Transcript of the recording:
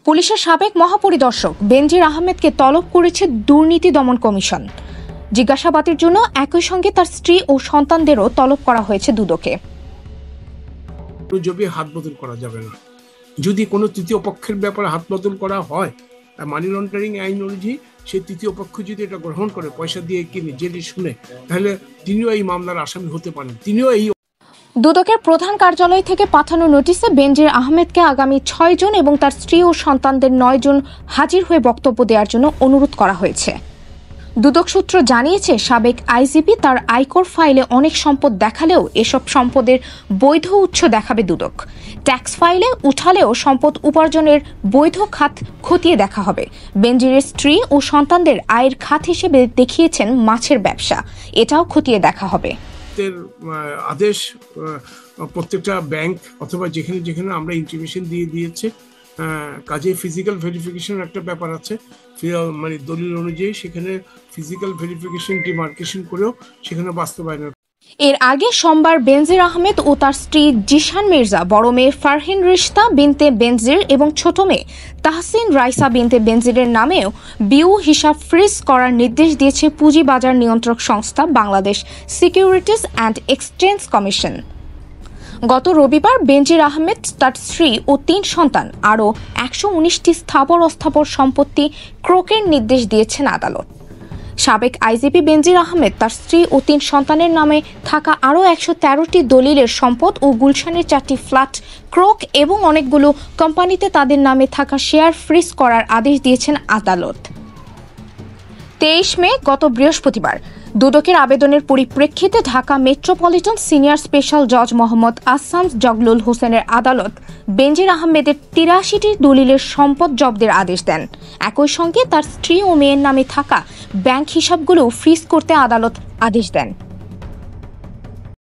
পুলিশের সাবেক মহাপরিদর্শক বেনজির আহমেদকে তলব করেছে দুর্নীতি দমন কমিশন। জিজ্ঞাসাবাদের জন্য একই সঙ্গে তার স্ত্রী ও সন্তানদেরও তলব করা হয়েছে দুদকে। হাত বদল করা যাবে না। যদি কোনো তৃতীয় পক্ষের ব্যাপারে হাত বদল করা হয়, মানি লন্ডারিং আইন অনুযায়ী সেই তৃতীয় পক্ষ যদি এটা গ্রহণ করে, পয়সা দিয়ে কিনে জেনে শুনে, তাহলে তিনিও এই মামলার আসামি হতে পারেন। তিনিও এই দুদকের প্রধান কার্যালয় থেকে পাঠানো নোটিশে বেনজির আহমেদকে আগামী 6 জন এবং তার স্ত্রী ও সন্তানদের 9 জন হাজির হয়ে বক্তব্য দেওয়ার জন্য অনুরোধ করা হয়েছে। দুদক সূত্র জানিয়েছে, সাবেক আইজিপি তার আয়কর ফাইলে অনেক সম্পদ দেখালেও এসব সম্পদের বৈধ উৎস দেখাবে দুদক। ট্যাক্স ফাইলে উঠালেও সম্পদ উপার্জনের বৈধ খাত খতিয়ে দেখা হবে। বেনজিরের স্ত্রী ও সন্তানদের আয়ের খাত হিসেবে দেখিয়েছেন মাছের ব্যবসা, এটাও খতিয়ে দেখা হবে। আদেশ প্রত্যেকটা ব্যাংক অথবা যেখানে যেখানে আমরা ইন্টিমেশন দিয়ে দিয়েছে, কাজে ফিজিক্যাল ভেরিফিকেশন একটা ব্যাপার আছে, মানে দলিল অনুযায়ী সেখানে ফিজিক্যাল ভেরিফিকেশন ডিমার্কেশন করেও সেখানে বাস্তবায়ন। এর আগে সোমবার বেনজির আহমেদ ও তার স্ত্রী জিশান মির্জা, বড় মেয়ে ফারহিন রিশতা বিনতে বেনজির এবং ছোট মেয়ে তাহসিন রাইসা বিনতে বেনজিরের নামেও বিউ হিসাব ফ্রিজ করার নির্দেশ দিয়েছে পুঁজিবাজার নিয়ন্ত্রক সংস্থা Bangladesh securities and exchange commission. গত রবিবার বেনজির আহমেদ, তার স্ত্রী ও 3 সন্তান আরও 119টি স্থাবর অস্থাবর সম্পত্তি ক্রোকের নির্দেশ দিয়েছেন আদালত। সাবেক আইজিপি বেনজির আহমেদ, তার স্ত্রী ও 3 সন্তানের নামে থাকা আরও 113টি দলিলের সম্পদ ও গুলশানের 4টি ফ্ল্যাট ক্রোক এবং অনেকগুলো কোম্পানিতে তাদের নামে থাকা শেয়ার ফ্রিজ করার আদেশ দিয়েছেন আদালত। 23 মে গত বৃহস্পতিবার দুদকের আবেদনের পরিপ্রেক্ষিতে ঢাকা মেট্রোপলিটন সিনিয়র স্পেশাল জজ মোহাম্মদ আহসান জগলুল হোসেনের আদালত বেনজির আহমেদের 83টি দলিলের সম্পদ জব্দের আদেশ দেন। একই সঙ্গে তার স্ত্রী ও মেয়ের নামে থাকা ব্যাংক হিসাবগুলো ফ্রিজ করতে আদালত আদেশ দেন।